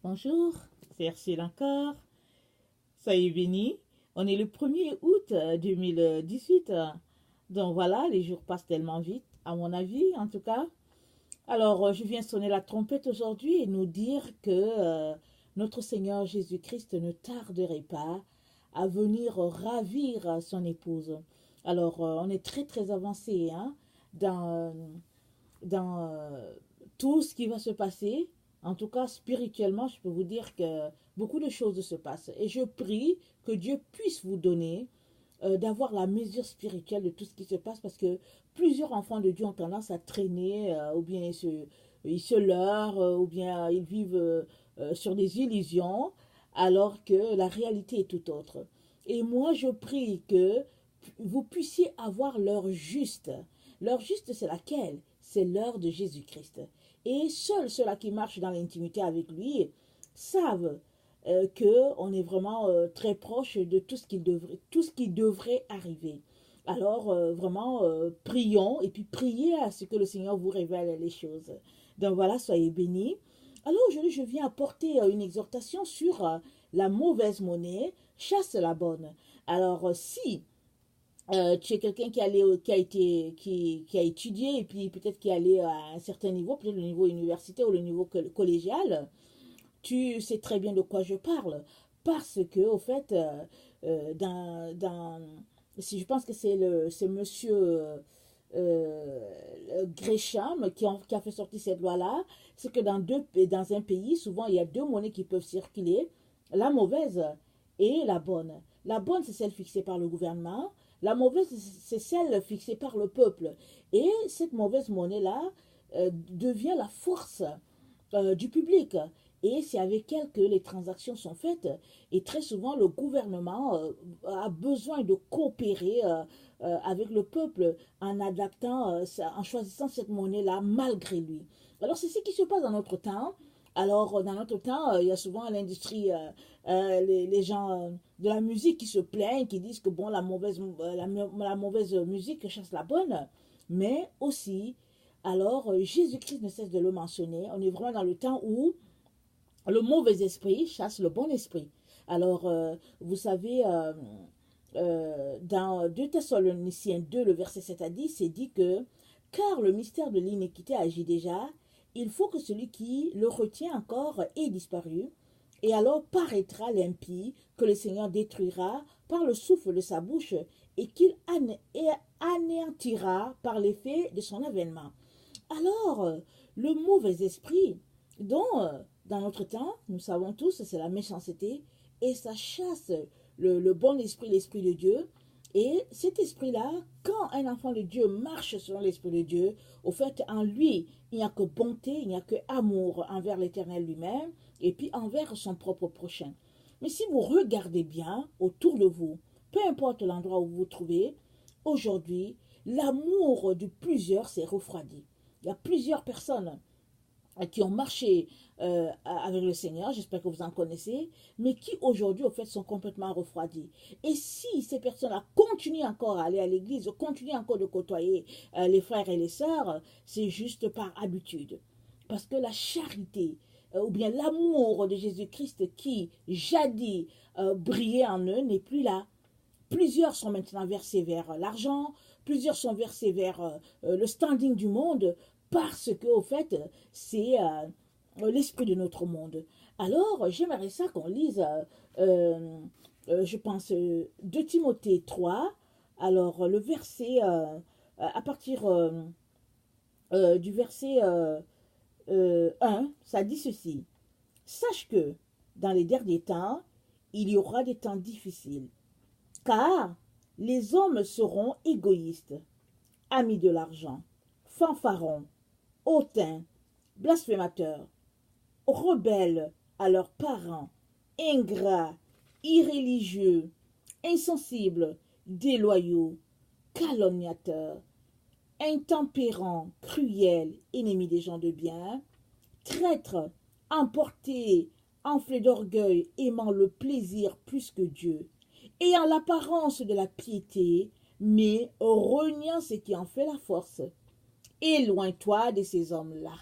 Bonjour, c'est Hercule encore. Soyez bénis. On est le 1er août 2018. Donc voilà, les jours passent tellement vite, à mon avis en tout cas. Alors, je viens sonner la trompette aujourd'hui et nous dire que notre Seigneur Jésus-Christ ne tarderait pas à venir ravir son épouse. Alors, on est très très avancé hein, dans, dans tout ce qui va se passer. En tout cas, spirituellement, je peux vous dire que beaucoup de choses se passent. Et je prie que Dieu puisse vous donner d'avoir la mesure spirituelle de tout ce qui se passe parce que plusieurs enfants de Dieu ont tendance à traîner ou bien ils se leurrent ou bien ils vivent sur des illusions alors que la réalité est tout autre. Et moi, je prie que vous puissiez avoir l'heure juste. L'heure juste, c'est laquelle? C'est l'heure de Jésus-Christ. Et seuls ceux-là qui marchent dans l'intimité avec lui savent qu'on est vraiment très proche de tout ce qui devrait arriver. Alors, vraiment, prions et puis priez à ce que le Seigneur vous révèle les choses. Donc voilà, soyez bénis. Alors aujourd'hui, je viens apporter une exhortation sur la mauvaise monnaie, chasse la bonne. Alors, si tu es quelqu'un qui a étudié et puis peut-être qui est allé à un certain niveau, peut-être le niveau universitaire ou le niveau collégial, tu sais très bien de quoi je parle. Parce que, au fait, si je pense que c'est monsieur Gresham qui a fait sortir cette loi-là, c'est que dans un pays, souvent, il y a deux monnaies qui peuvent circuler, la mauvaise et la bonne. La bonne, c'est celle fixée par le gouvernement. La mauvaise, c'est celle fixée par le peuple. Et cette mauvaise monnaie-là devient la force du public. Et c'est avec elle que les transactions sont faites. Et très souvent, le gouvernement a besoin de coopérer avec le peuple en adaptant, en choisissant cette monnaie-là malgré lui. Alors, c'est ce qui se passe dans notre temps. Alors, dans notre temps, il y a souvent l'industrie, les gens de la musique qui se plaignent, qui disent que bon, la mauvaise musique chasse la bonne. Mais aussi, alors, Jésus-Christ ne cesse de le mentionner. On est vraiment dans le temps où le mauvais esprit chasse le bon esprit. Alors, vous savez, dans 2 Thessaloniciens 2, le verset 7 à 10, c'est dit que car le mystère de l'iniquité agit déjà, il faut que celui qui le retient encore ait disparu. Et alors paraîtra l'impie que le Seigneur détruira par le souffle de sa bouche et qu'il anéantira par l'effet de son avènement. Alors, le mauvais esprit, dont dans notre temps, nous savons tous, c'est la méchanceté, et ça chasse le bon esprit, l'esprit de Dieu. Et cet esprit-là, quand un enfant de Dieu marche selon l'esprit de Dieu, au fait, en lui, il n'y a que bonté, il n'y a que amour envers l'Éternel lui-même, et puis envers son propre prochain. Mais si vous regardez bien autour de vous, peu importe l'endroit où vous vous trouvez, aujourd'hui, l'amour de plusieurs s'est refroidi. Il y a plusieurs personnes qui ont marché avec le Seigneur, j'espère que vous en connaissez, mais qui aujourd'hui, au fait, sont complètement refroidis. Et si ces personnes-là continuent encore à aller à l'église, continuent encore de côtoyer les frères et les sœurs, c'est juste par habitude. Parce que la charité, ou bien l'amour de Jésus-Christ qui, jadis, brillait en eux, n'est plus là. Plusieurs sont maintenant versés vers l'argent, plusieurs sont versés vers le standing du monde, parce que, au fait, c'est l'esprit de notre monde. Alors, j'aimerais ça qu'on lise, je pense, 2 Timothée 3, alors le verset, à partir du verset 1, ça dit ceci. Sache que, dans les derniers temps, il y aura des temps difficiles. Car les hommes seront égoïstes, amis de l'argent, fanfarons, hautains, blasphémateurs, rebelles à leurs parents, ingrats, irréligieux, insensibles, déloyaux, calomniateurs, intempérants, cruels, ennemis des gens de bien, traîtres, emportés, enflés d'orgueil, aimant le plaisir plus que Dieu, ayant l'apparence de la piété, mais reniant ce qui en fait la force. Éloigne-toi de ces hommes-là.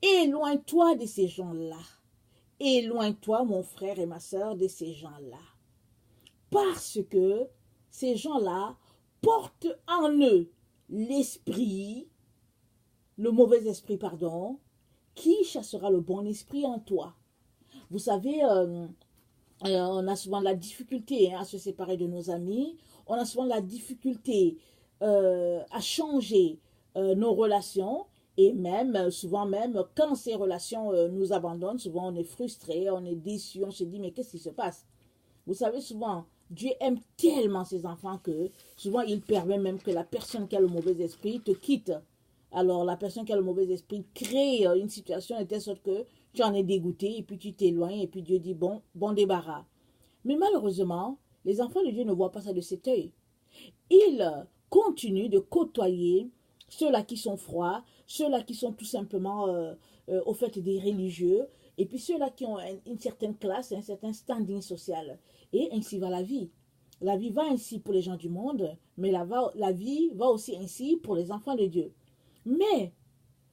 Éloigne-toi de ces gens-là. éloigne-toi, mon frère et ma sœur, de ces gens-là. Parce que ces gens-là portent en eux l'esprit, le mauvais esprit, pardon, qui chassera le bon esprit en toi. Vous savez, on a souvent la difficulté à se séparer de nos amis, on a souvent la difficulté à changer nos relations, et même, souvent même, quand ces relations nous abandonnent, souvent on est frustré, on est déçu, on se dit, mais qu'est-ce qui se passe? Vous savez, souvent, Dieu aime tellement ses enfants que souvent il permet même que la personne qui a le mauvais esprit te quitte. Alors, la personne qui a le mauvais esprit crée une situation de telle sorte que tu en es dégoûté et puis tu t'éloignes et puis Dieu dit bon, bon débarras. Mais malheureusement, les enfants de Dieu ne voient pas ça de cet œil. Ils continuent de côtoyer ceux-là qui sont froids, ceux-là qui sont tout simplement au fait des religieux, et puis ceux-là qui ont une certaine classe, un certain standing social. Et ainsi va la vie. La vie va ainsi pour les gens du monde, mais la vie va aussi ainsi pour les enfants de Dieu. Mais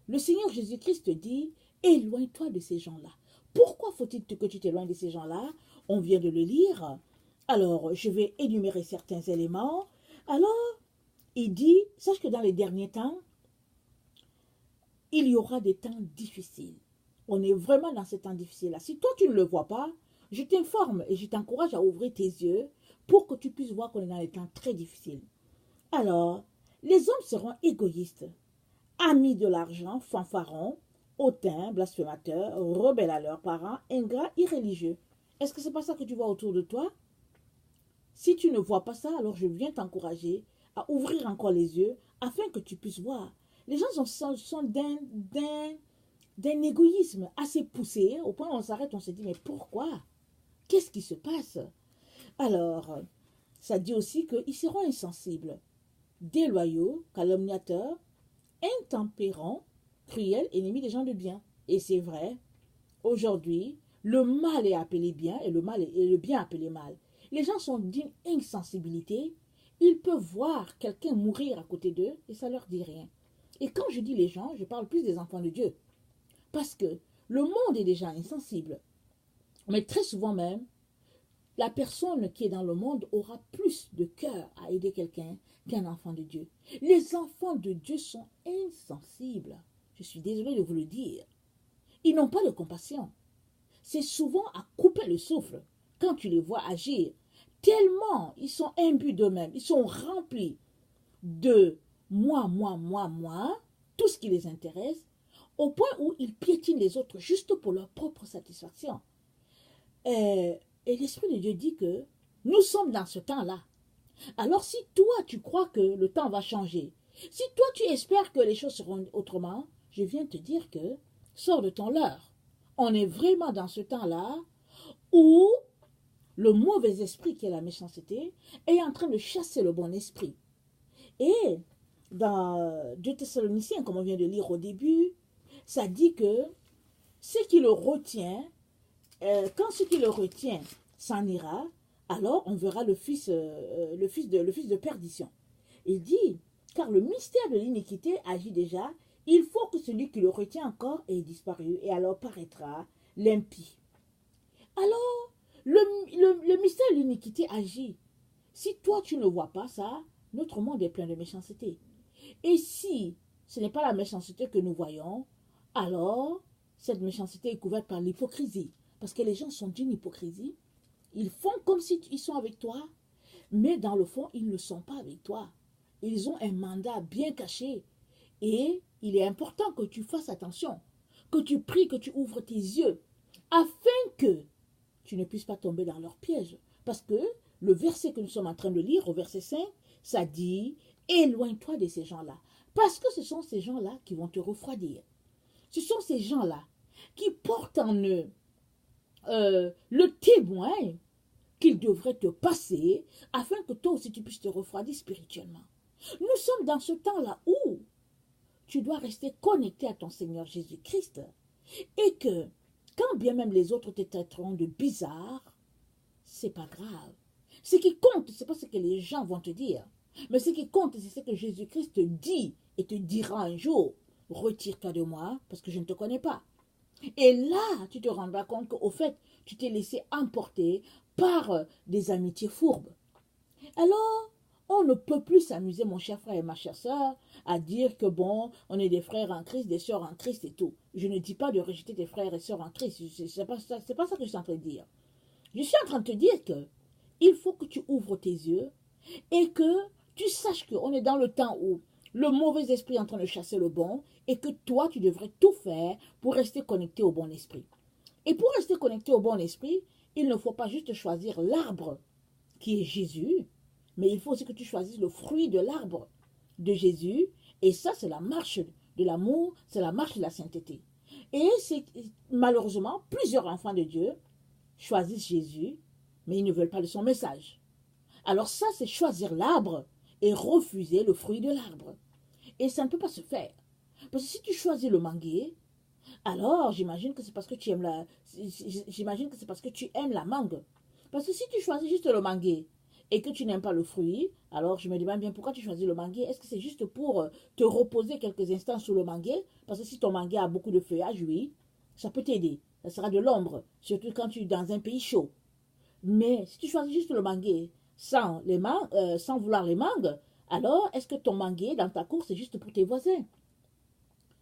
le Seigneur Jésus-Christ dit, éloigne-toi de ces gens-là. Pourquoi faut-il que tu t'éloignes de ces gens-là? On vient de le lire. Alors, je vais énumérer certains éléments. Alors, il dit, sache que dans les derniers temps, il y aura des temps difficiles. On est vraiment dans ces temps difficiles-là. Si toi, tu ne le vois pas, je t'informe et je t'encourage à ouvrir tes yeux pour que tu puisses voir qu'on est dans des temps très difficiles. Alors, les hommes seront égoïstes, amis de l'argent, fanfarons, hautains, blasphémateurs, rebelles à leurs parents, ingrats, irréligieux. Est-ce que c'est pas ça que tu vois autour de toi? Si tu ne vois pas ça, alors je viens t'encourager à ouvrir encore les yeux afin que tu puisses voir. Les gens sont d'un égoïsme assez poussé, au point où on s'arrête, on se dit, mais pourquoi? Qu'est-ce qui se passe? Alors, ça dit aussi qu'ils seront insensibles, déloyaux, calomniateurs, intempérants, cruels, ennemis des gens de bien. Et c'est vrai, aujourd'hui, le mal est appelé bien et le bien appelé mal. Les gens sont d'une insensibilité, ils peuvent voir quelqu'un mourir à côté d'eux et ça leur dit rien. Et quand je dis les gens, je parle plus des enfants de Dieu. Parce que le monde est déjà insensible. Mais très souvent même, la personne qui est dans le monde aura plus de cœur à aider quelqu'un qu'un enfant de Dieu. Les enfants de Dieu sont insensibles. Je suis désolée de vous le dire. Ils n'ont pas de compassion. C'est souvent à couper le souffle quand tu les vois agir. Tellement ils sont imbus d'eux-mêmes, ils sont remplis de moi, tout ce qui les intéresse, au point où ils piétinent les autres juste pour leur propre satisfaction. Et l'Esprit de Dieu dit que nous sommes dans ce temps-là. Alors si toi tu crois que le temps va changer, si toi tu espères que les choses seront autrement, je viens te dire que sors de ton leurre. On est vraiment dans ce temps-là où le mauvais esprit qui est la méchanceté est en train de chasser le bon esprit. Et dans 2 Thessaloniciens, comme on vient de lire au début, ça dit que ce qui le retient, quand ce qui le retient s'en ira, alors on verra le fils de perdition. Il dit, car le mystère de l'iniquité agit déjà, il faut que celui qui le retient encore ait disparu, et alors paraîtra l'impie. Alors, le mystère de l'iniquité agit. Si toi tu ne vois pas ça, notre monde est plein de méchanceté. Et si ce n'est pas la méchanceté que nous voyons, alors cette méchanceté est couverte par l'hypocrisie. Parce que les gens sont d'une hypocrisie. Ils font comme s'ils sont avec toi, mais dans le fond, ils ne sont pas avec toi. Ils ont un mandat bien caché. Et il est important que tu fasses attention, que tu pries, que tu ouvres tes yeux, afin que tu ne puisses pas tomber dans leur piège. Parce que le verset que nous sommes en train de lire, au verset 5, ça dit, éloigne-toi de ces gens-là. Parce que ce sont ces gens-là qui vont te refroidir. Ce sont ces gens-là qui portent en eux le témoin qu'ils devraient te passer afin que toi aussi tu puisses te refroidir spirituellement. Nous sommes dans ce temps-là où tu dois rester connecté à ton Seigneur Jésus-Christ et que quand bien même les autres te traiteront de bizarre, c'est pas grave. Ce qui compte, c'est pas ce que les gens vont te dire, mais ce qui compte, c'est ce que Jésus-Christ te dit et te dira un jour. Retire-toi de moi parce que je ne te connais pas. Et là, tu te rendras compte qu'au fait, tu t'es laissé emporter par des amitiés fourbes. Alors, on ne peut plus s'amuser, mon cher frère et ma chère sœur, à dire que bon, on est des frères en Christ, des sœurs en Christ et tout. Je ne dis pas de rejeter tes frères et sœurs en Christ. C'est pas ça, c'est pas ça que je suis en train de dire. Je suis en train de te dire que il faut que tu ouvres tes yeux et que tu saches qu'on est dans le temps où le mauvais esprit est en train de chasser le bon et que toi, tu devrais tout faire pour rester connecté au bon esprit. Et pour rester connecté au bon esprit, il ne faut pas juste choisir l'arbre qui est Jésus, mais il faut aussi que tu choisisses le fruit de l'arbre de Jésus. Et ça, c'est la marche de l'amour, c'est la marche de la sainteté. Et c'est malheureusement, plusieurs enfants de Dieu choisissent Jésus, mais ils ne veulent pas de son message. Alors ça, c'est choisir l'arbre et refuser le fruit de l'arbre. Et ça ne peut pas se faire. Parce que si tu choisis le manguier, alors j'imagine que c'est parce que tu aimes j'imagine que c'est parce que tu aimes la mangue. Parce que si tu choisis juste le manguier et que tu n'aimes pas le fruit, alors je me demande bien pourquoi tu choisis le manguier. Est-ce que c'est juste pour te reposer quelques instants sur le manguier? Parce que si ton manguier a beaucoup de feuillage, oui, ça peut t'aider. Ça sera de l'ombre, surtout quand tu es dans un pays chaud. Mais si tu choisis juste le manguier sans vouloir les mangues, alors est-ce que ton manguier dans ta cour, c'est juste pour tes voisins?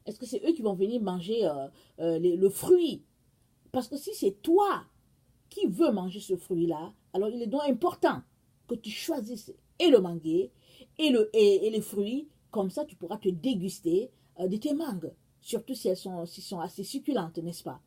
Est-ce que c'est eux qui vont venir manger le fruit? Parce que si c'est toi qui veux manger ce fruit-là, alors il est donc important que tu choisisses et le manguier et les fruits. Comme ça, tu pourras te déguster de tes mangues. Surtout si elles sont assez succulentes, n'est-ce pas?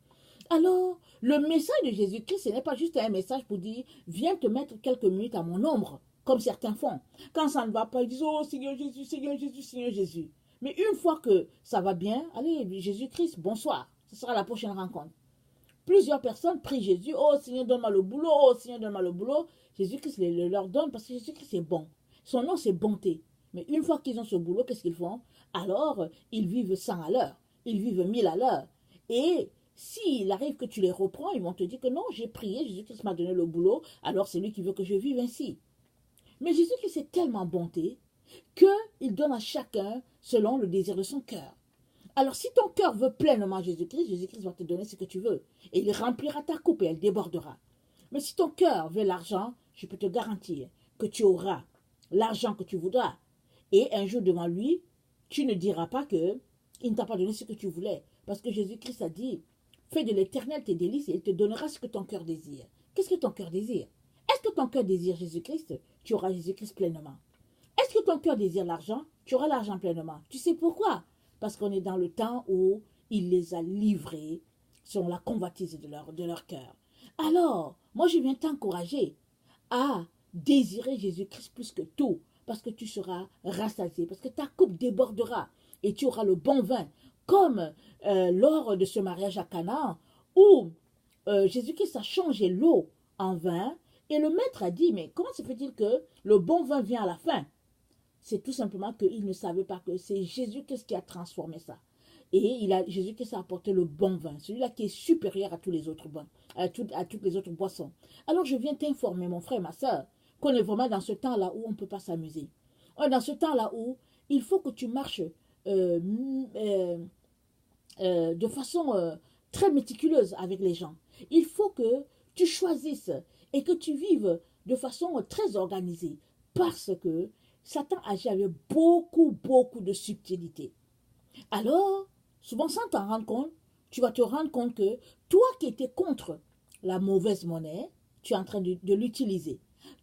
Alors, le message de Jésus-Christ, ce n'est pas juste un message pour dire, viens te mettre quelques minutes à mon ombre, comme certains font. Quand ça ne va pas, ils disent, oh Seigneur Jésus, Seigneur Jésus, Seigneur Jésus. Mais une fois que ça va bien, allez, Jésus-Christ, bonsoir. Ce sera la prochaine rencontre. Plusieurs personnes prient Jésus, oh Seigneur, donne-moi le boulot, oh Seigneur, donne-moi le boulot. Jésus-Christ leur donne parce que Jésus-Christ est bon. Son nom, c'est bonté. Mais une fois qu'ils ont ce boulot, qu'est-ce qu'ils font? Alors, ils vivent 100 à l'heure. Ils vivent 1000 à l'heure. Et s'il arrive que tu les reprends, ils vont te dire que non, j'ai prié, Jésus-Christ m'a donné le boulot, alors c'est lui qui veut que je vive ainsi. Mais Jésus-Christ est tellement bonté qu'il donne à chacun selon le désir de son cœur. Alors si ton cœur veut pleinement Jésus-Christ, Jésus-Christ va te donner ce que tu veux. Et il remplira ta coupe et elle débordera. Mais si ton cœur veut l'argent, je peux te garantir que tu auras l'argent que tu voudras. Et un jour devant lui, tu ne diras pas que il ne t'a pas donné ce que tu voulais. Parce que Jésus-Christ a dit, fais de l'Éternel tes délices et il te donnera ce que ton cœur désire. Qu'est-ce que ton cœur désire? Est-ce que ton cœur désire Jésus-Christ? Tu auras Jésus-Christ pleinement. Est-ce que ton cœur désire l'argent? Tu auras l'argent pleinement. Tu sais pourquoi? Parce qu'on est dans le temps où il les a livrés selon la convoitise de leur cœur. Alors, moi je viens t'encourager à désirer Jésus-Christ plus que tout, parce que tu seras rassasié, parce que ta coupe débordera et tu auras le bon vin, comme lors de ce mariage à Canaan, où Jésus-Christ a changé l'eau en vin, et le maître a dit, mais comment se fait-il que le bon vin vient à la fin? C'est tout simplement qu'il ne savait pas que c'est Jésus-Christ qui a transformé ça. Et Jésus-Christ a apporté le bon vin, celui-là qui est supérieur à tous les autres vins, à toutes les autres boissons. Alors je viens t'informer, mon frère, ma soeur, qu'on est vraiment dans ce temps-là où on ne peut pas s'amuser. On est dans ce temps-là où il faut que tu marches de façon très méticuleuse avec les gens. Il faut que tu choisisses et que tu vives de façon très organisée, parce que Satan agit avec beaucoup, beaucoup de subtilité. Alors, souvent sans t'en rendre compte, tu vas te rendre compte que toi qui étais contre la mauvaise monnaie, tu es en train de l'utiliser.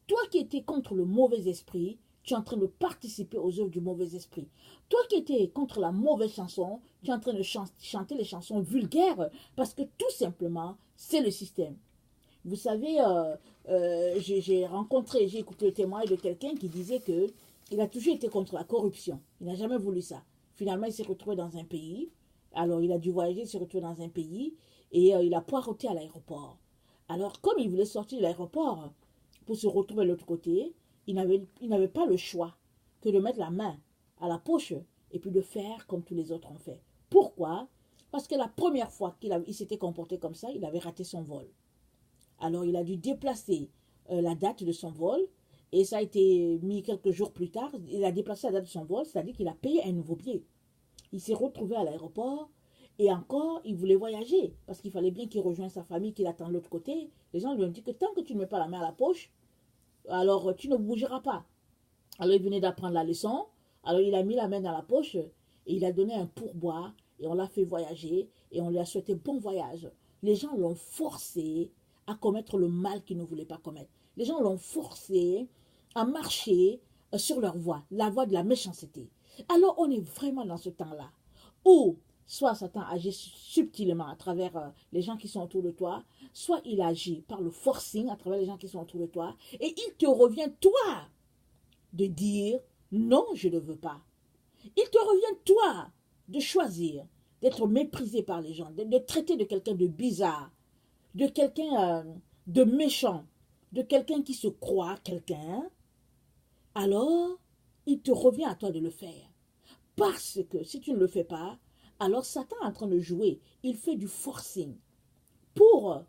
Toi qui étais contre le mauvais esprit, tu es en train de participer aux œuvres du mauvais esprit. Toi qui étais contre la mauvaise chanson, tu es en train de chanter les chansons vulgaires parce que tout simplement, c'est le système. Vous savez, j'ai écouté le témoignage de quelqu'un qui disait que il a toujours été contre la corruption. Il n'a jamais voulu ça. Finalement, il s'est retrouvé dans un pays. Alors, il a dû voyager, il s'est retrouvé dans un pays et il a poireauté à l'aéroport. Alors, comme il voulait sortir de l'aéroport pour se retrouver de l'autre côté, il n'avait pas le choix que de mettre la main à la poche et puis de faire comme tous les autres ont fait. Pourquoi? Parce que la première fois qu'il s'était comporté comme ça, il avait raté son vol. Alors, il a dû déplacer la date de son vol et ça a été mis quelques jours plus tard. Il a déplacé la date de son vol, c'est-à-dire qu'il a payé un nouveau billet. Il s'est retrouvé à l'aéroport Et encore, il voulait voyager, parce qu'il fallait bien qu'il rejoigne sa famille, qu'il attend de l'autre côté. Les gens lui ont dit que tant que tu ne mets pas la main à la poche, alors tu ne bougeras pas. Alors il venait d'apprendre la leçon, alors il a mis la main dans la poche, et il a donné un pourboire, et on l'a fait voyager, et on lui a souhaité bon voyage. Les gens l'ont forcé à commettre le mal qu'il ne voulait pas commettre. Les gens l'ont forcé à marcher sur leur voie, la voie de la méchanceté. Alors on est vraiment dans ce temps-là où soit Satan agit subtilement à travers les gens qui sont autour de toi, soit il agit par le forcing à travers les gens qui sont autour de toi, et il te revient, toi, de dire non, je ne veux pas. Il te revient, toi, de choisir d'être méprisé par les gens, de traiter de quelqu'un de bizarre, de quelqu'un de méchant, de quelqu'un qui se croit quelqu'un. Alors, il te revient à toi de le faire. Parce que si tu ne le fais pas, alors Satan est en train de jouer. Il fait du forcing pour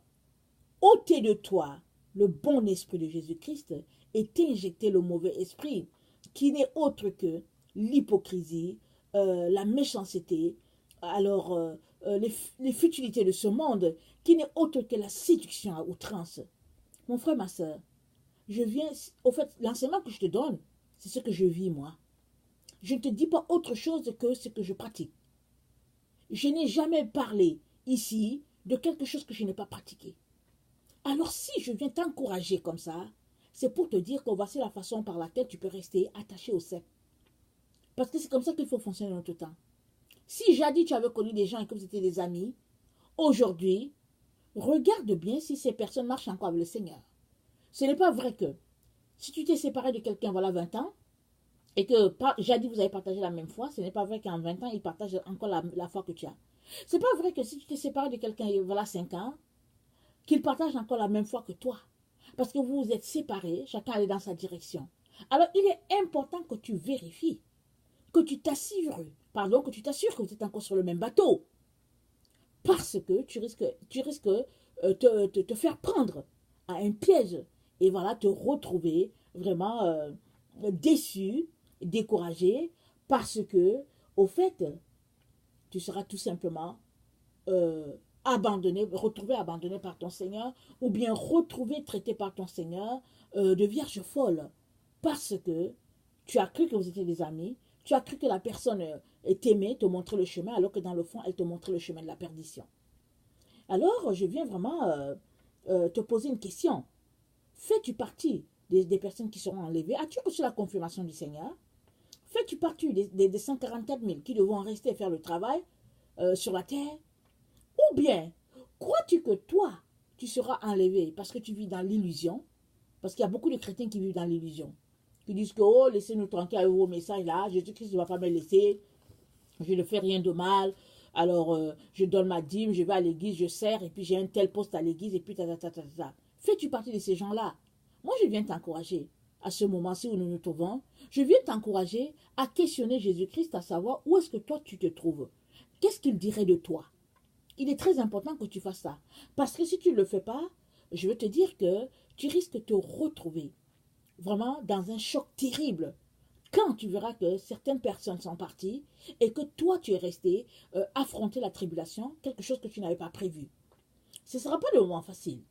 ôter de toi le bon esprit de Jésus-Christ et t'injecter le mauvais esprit qui n'est autre que l'hypocrisie, la méchanceté, alors les futilités de ce monde, qui n'est autre que la séduction à outrance. Mon frère, ma soeur, je viens, au fait, l'enseignement que je te donne, c'est ce que je vis moi. Je ne te dis pas autre chose que ce que je pratique. Je n'ai jamais parlé ici de quelque chose que je n'ai pas pratiqué. Alors si je viens t'encourager comme ça, c'est pour te dire que voici la façon par laquelle tu peux rester attaché au sec. Parce que c'est comme ça qu'il faut fonctionner dans tout temps. Si jadis tu avais connu des gens et que vous étiez des amis, aujourd'hui, regarde bien si ces personnes marchent encore avec le Seigneur. Ce n'est pas vrai que si tu t'es séparé de quelqu'un, voilà 20 ans, et que jadis vous avez partagé la même foi, ce n'est pas vrai qu'en 20 ans, il partage encore la foi que tu as. Ce n'est pas vrai que si tu t'es séparé de quelqu'un, voilà 5 ans, qu'il partage encore la même foi que toi. Parce que vous vous êtes séparés, chacun allait dans sa direction. Alors il est important que tu vérifies, que tu t'assures, que vous êtes encore sur le même bateau. Parce que tu risques te faire prendre à un piège et voilà, te retrouver vraiment déçu, découragé, parce que, au fait, tu seras tout simplement retrouvé abandonné par ton Seigneur, ou bien retrouvé traité par ton Seigneur de vierge folle, parce que tu as cru que vous étiez des amis, tu as cru que la personne t'aimait, te montrait le chemin, alors que dans le fond, elle te montrait le chemin de la perdition. Alors, je viens vraiment te poser une question. Fais-tu partie des personnes qui seront enlevées? As-tu reçu la confirmation du Seigneur? Fais-tu partie des 144 000 qui devront rester faire le travail sur la terre? Ou bien, crois-tu que toi, tu seras enlevé parce que tu vis dans l'illusion? Parce qu'il y a beaucoup de chrétiens qui vivent dans l'illusion. Qui disent que, oh, laissez-nous tranquille avec vos messages là, Jésus-Christ ne va pas me laisser, je ne fais rien de mal, alors je donne ma dîme, je vais à l'église, je sers, et puis j'ai un tel poste à l'église, et puis ta. Fais-tu partie de ces gens-là? Moi, je viens t'encourager à ce moment-ci où nous nous trouvons. Je viens t'encourager à questionner Jésus-Christ, à savoir où est-ce que toi tu te trouves. Qu'est-ce qu'il dirait de toi? Il est très important que tu fasses ça. Parce que si tu ne le fais pas, je veux te dire que tu risques de te retrouver vraiment dans un choc terrible quand tu verras que certaines personnes sont parties et que toi tu es resté affronter la tribulation, quelque chose que tu n'avais pas prévu. Ce ne sera pas le moment facile.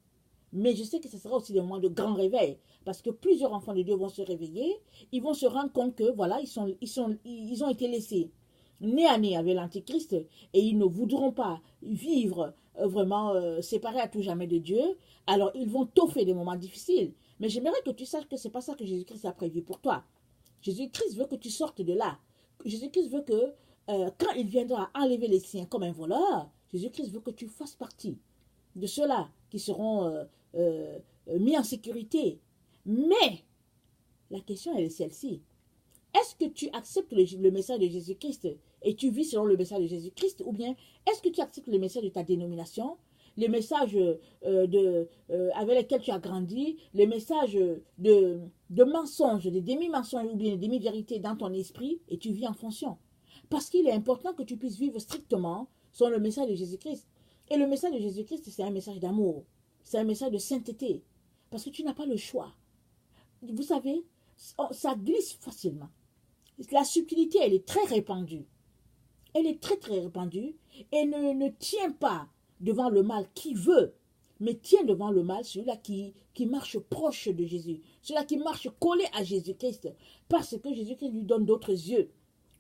Mais je sais que ce sera aussi des moments de grand réveil. Parce que plusieurs enfants de Dieu vont se réveiller. Ils vont se rendre compte que, voilà, ils ont été laissés nez à nez avec l'Antichrist. Et ils ne voudront pas vivre vraiment séparés à tout jamais de Dieu. Alors, ils vont toffer des moments difficiles. Mais j'aimerais que tu saches que ce n'est pas ça que Jésus-Christ a prévu pour toi. Jésus-Christ veut que tu sortes de là. Jésus-Christ veut que, quand il viendra enlever les siens comme un voleur, Jésus-Christ veut que tu fasses partie de ceux-là qui seront mis en sécurité. Mais la question elle est celle-ci. Est-ce que tu acceptes le message de Jésus-Christ et tu vis selon le message de Jésus-Christ, ou bien est-ce que tu acceptes le message de ta dénomination, les messages avec lesquels tu as grandi, les messages de mensonges, des demi-mensonges ou bien des demi-vérités dans ton esprit, et tu vis en fonction? Parce qu'il est important que tu puisses vivre strictement selon le message de Jésus-Christ. Et le message de Jésus-Christ, c'est un message d'amour. C'est un message de sainteté. Parce que tu n'as pas le choix. Vous savez, ça glisse facilement. La subtilité, elle est très répandue. elle est très très répandue et ne tient pas devant le mal qui veut, mais tient devant le mal celui-là qui marche proche de Jésus, celui-là qui marche collé à Jésus-Christ, parce que Jésus-Christ lui donne d'autres yeux.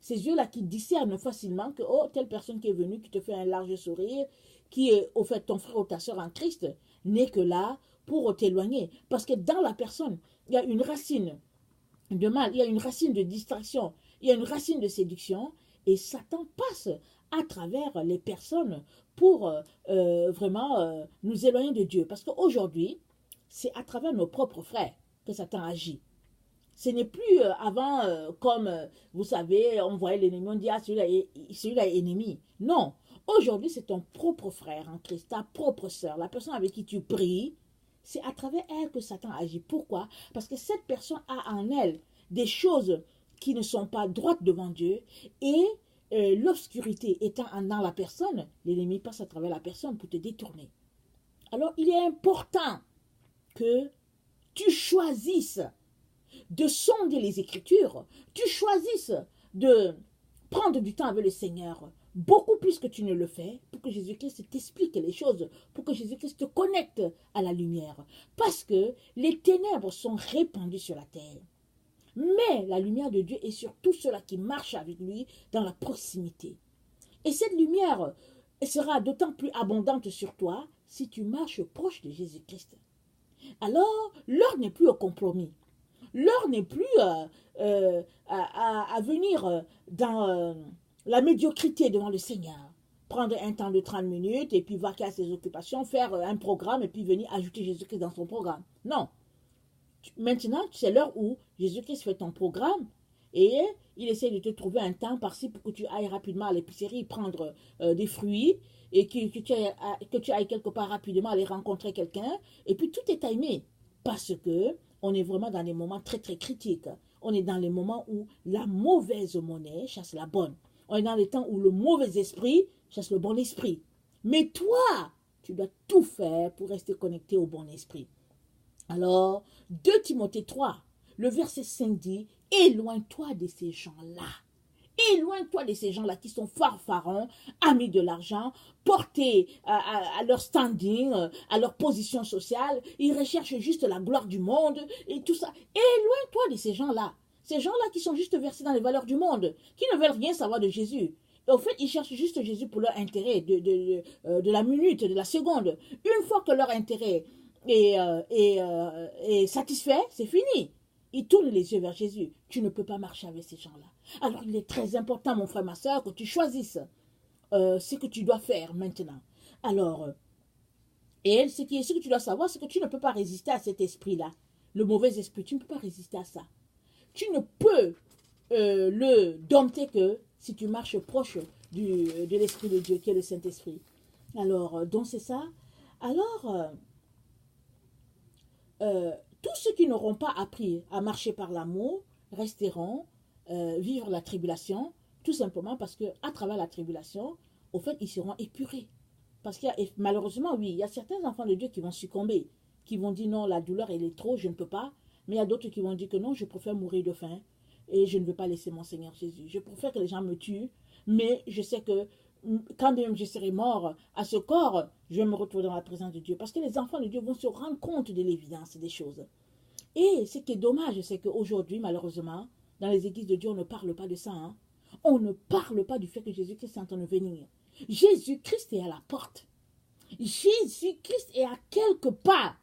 Ces yeux-là qui discernent facilement que, oh, telle personne qui est venue, qui te fait un large sourire, qui est au fait ton frère ou ta soeur en Christ, n'est que là pour t'éloigner. Parce que dans la personne, il y a une racine de mal, il y a une racine de distraction, il y a une racine de séduction, et Satan passe à travers les personnes pour vraiment nous éloigner de Dieu. Parce qu'aujourd'hui, c'est à travers nos propres frères que Satan agit. Ce n'est plus avant, comme vous savez, on voyait l'ennemi, on dit, ah, celui-là est ennemi. Non, aujourd'hui, c'est ton propre frère en Christ, ta propre sœur, la personne avec qui tu pries. C'est à travers elle que Satan agit. Pourquoi? Parce que cette personne a en elle des choses qui ne sont pas droites devant Dieu et l'obscurité étant dans la personne, l'ennemi passe à travers la personne pour te détourner. Alors, il est important que tu choisisses de sonder les Écritures, tu choisisses de prendre du temps avec le Seigneur, beaucoup plus que tu ne le fais, pour que Jésus-Christ t'explique les choses, pour que Jésus-Christ te connecte à la lumière. Parce que les ténèbres sont répandues sur la terre. Mais la lumière de Dieu est sur tous ceux-là qui marchent avec lui dans la proximité. Et cette lumière sera d'autant plus abondante sur toi si tu marches proche de Jésus-Christ. Alors, l'heure n'est plus au compromis. L'heure n'est plus à venir dans la médiocrité devant le Seigneur. Prendre un temps de 30 minutes et puis vaquer à ses occupations, faire un programme et puis venir ajouter Jésus-Christ dans son programme. Non. Maintenant, c'est l'heure où Jésus-Christ fait ton programme et il essaie de te trouver un temps par-ci pour que tu ailles rapidement à l'épicerie prendre des fruits et que tu ailles quelque part rapidement aller rencontrer quelqu'un. Et puis tout est timé parce que on est vraiment dans des moments très très critiques. On est dans les moments où la mauvaise monnaie chasse la bonne. On est dans les temps où le mauvais esprit chasse le bon esprit. Mais toi, tu dois tout faire pour rester connecté au bon esprit. Alors, 2 Timothée 3, le verset 5 dit, éloigne-toi de ces gens-là. Éloigne-toi de ces gens-là qui sont farfarons, amis de l'argent, portés à leur standing, à leur position sociale. Ils recherchent juste la gloire du monde et tout ça. Éloigne-toi de ces gens-là. Ces gens-là qui sont juste versés dans les valeurs du monde, qui ne veulent rien savoir de Jésus. Et au fait, ils cherchent juste Jésus pour leur intérêt de la minute, de la seconde. Une fois que leur intérêt est satisfait, c'est fini. Ils tournent les yeux vers Jésus. Tu ne peux pas marcher avec ces gens-là. Alors il est très important, mon frère, ma soeur, que tu choisisses ce que tu dois faire maintenant. Alors, et ce que tu dois savoir, c'est que tu ne peux pas résister à cet esprit-là. Le mauvais esprit, tu ne peux pas résister à ça. Tu ne peux le dompter que si tu marches proche de l'Esprit de Dieu, qui est le Saint-Esprit. Alors, donc c'est ça. Alors, tous ceux qui n'auront pas appris à marcher par l'amour resteront vivre la tribulation, tout simplement parce que à travers la tribulation, au fait, ils seront épurés. Parce qu'il y a, malheureusement, oui, il y a certains enfants de Dieu qui vont succomber, qui vont dire non, la douleur, elle est trop, je ne peux pas. Mais il y a d'autres qui vont dire que non, je préfère mourir de faim et je ne veux pas laisser mon Seigneur Jésus. Je préfère que les gens me tuent, mais je sais que quand même je serai mort à ce corps, je vais me retrouver dans la présence de Dieu. Parce que les enfants de Dieu vont se rendre compte de l'évidence des choses. Et ce qui est dommage, c'est qu'aujourd'hui, malheureusement, dans les églises de Dieu, on ne parle pas de ça. Hein? On ne parle pas du fait que Jésus-Christ est en train de venir. Jésus-Christ est à la porte. Jésus-Christ est à quelque part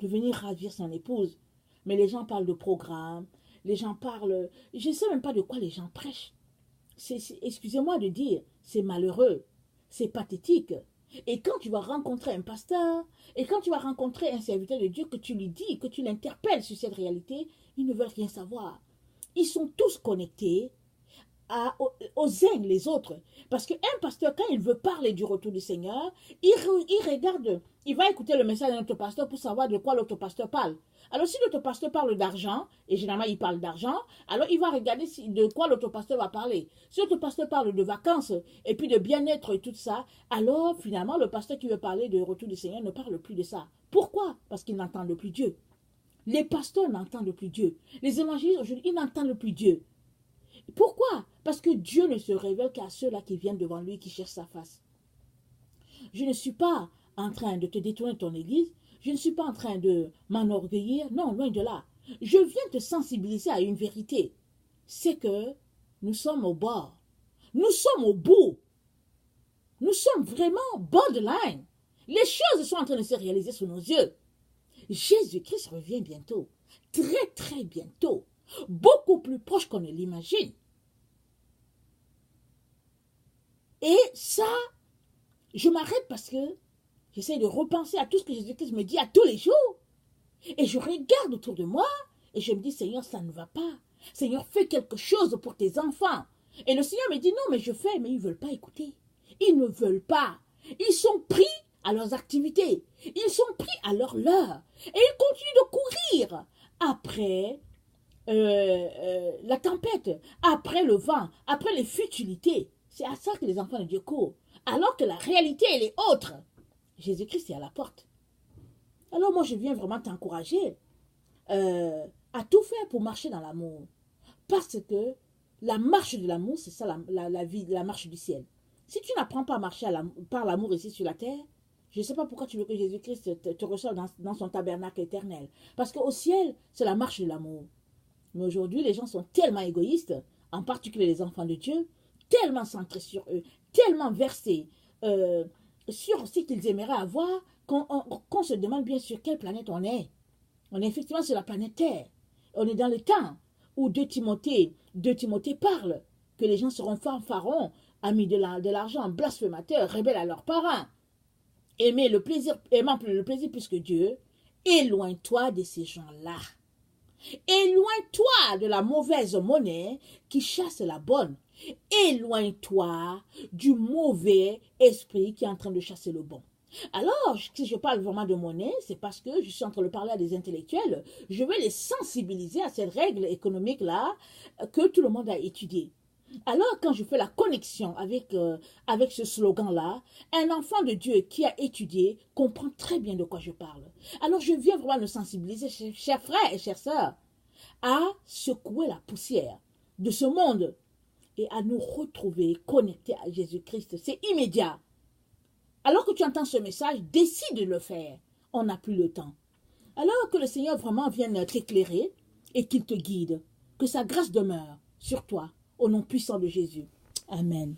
de venir ravir son épouse. Mais les gens parlent de programme, les gens parlent... Je ne sais même pas de quoi les gens prêchent. Excusez-moi de dire, c'est malheureux, c'est pathétique. Et quand tu vas rencontrer un pasteur, et quand tu vas rencontrer un serviteur de Dieu, que tu lui dis, que tu l'interpelles sur cette réalité, ils ne veulent rien savoir. Ils sont tous connectés aux uns les autres. Parce qu'un pasteur, quand il veut parler du retour du Seigneur, il regarde, il va écouter le message d'un autre pasteur pour savoir de quoi l'autre pasteur parle. Alors si l'autre pasteur parle d'argent, et généralement il parle d'argent, alors il va regarder de quoi l'autre pasteur va parler. Si l'autre pasteur parle de vacances, et puis de bien-être et tout ça, alors finalement le pasteur qui veut parler du retour du Seigneur ne parle plus de ça. Pourquoi? Parce qu'ils n'entendent plus Dieu. Les pasteurs n'entendent plus Dieu. Les évangélistes aujourd'hui, ils n'entendent plus Dieu. Pourquoi? Parce que Dieu ne se révèle qu'à ceux-là qui viennent devant lui, qui cherchent sa face. Je ne suis pas en train de te détourner de ton église. Je ne suis pas en train de m'enorgueillir. Non, loin de là. Je viens te sensibiliser à une vérité. C'est que nous sommes au bord. Nous sommes au bout. Nous sommes vraiment borderline. Les choses sont en train de se réaliser sous nos yeux. Jésus-Christ revient bientôt. Très, très bientôt. Beaucoup plus proche qu'on ne l'imagine. Et ça, je m'arrête parce que j'essaie de repenser à tout ce que Jésus-Christ me dit à tous les jours. Et je regarde autour de moi et je me dis, Seigneur, ça ne va pas. Seigneur, fais quelque chose pour tes enfants. Et le Seigneur me dit, non, mais je fais, mais ils ne veulent pas écouter. Ils ne veulent pas. Ils sont pris à leurs activités. Ils sont pris à leur leurre. Et ils continuent de courir après la tempête, après le vent, après les futilités. C'est à ça que les enfants de Dieu courent. Alors que la réalité, elle est autre. Jésus-Christ est à la porte. Alors moi, je viens vraiment t'encourager à tout faire pour marcher dans l'amour. Parce que la marche de l'amour, c'est ça la vie, la marche du ciel. Si tu n'apprends pas à marcher par l'amour ici sur la terre, je ne sais pas pourquoi tu veux que Jésus-Christ te reçoive dans son tabernacle éternel. Parce qu'au ciel, c'est la marche de l'amour. Mais aujourd'hui, les gens sont tellement égoïstes, en particulier les enfants de Dieu, tellement centrés sur eux, tellement versés sur ce qu'ils aimeraient avoir, qu'on se demande bien sur quelle planète on est. On est effectivement sur la planète Terre. On est dans le temps où 2 Timothée parle que les gens seront fanfarons, amis de l'argent, blasphémateurs, rebelles à leurs parents, aimant le plaisir plus que Dieu. Éloigne-toi de ces gens-là. Éloigne-toi de la mauvaise monnaie qui chasse la bonne. Éloigne-toi du mauvais esprit qui est en train de chasser le bon. Alors, si je parle vraiment de monnaie, c'est parce que je suis en train de parler à des intellectuels. Je vais les sensibiliser à cette règle économique-là que tout le monde a étudiée. Alors, quand je fais la connexion avec ce slogan-là, un enfant de Dieu qui a étudié comprend très bien de quoi je parle. Alors, je viens vraiment le sensibiliser, chers frères et chères sœurs, à secouer la poussière de ce monde et à nous retrouver connectés à Jésus-Christ. C'est immédiat. Alors que tu entends ce message, décide de le faire. On n'a plus le temps. Alors que le Seigneur vraiment vienne t'éclairer et qu'il te guide. Que sa grâce demeure sur toi. Au nom puissant de Jésus. Amen.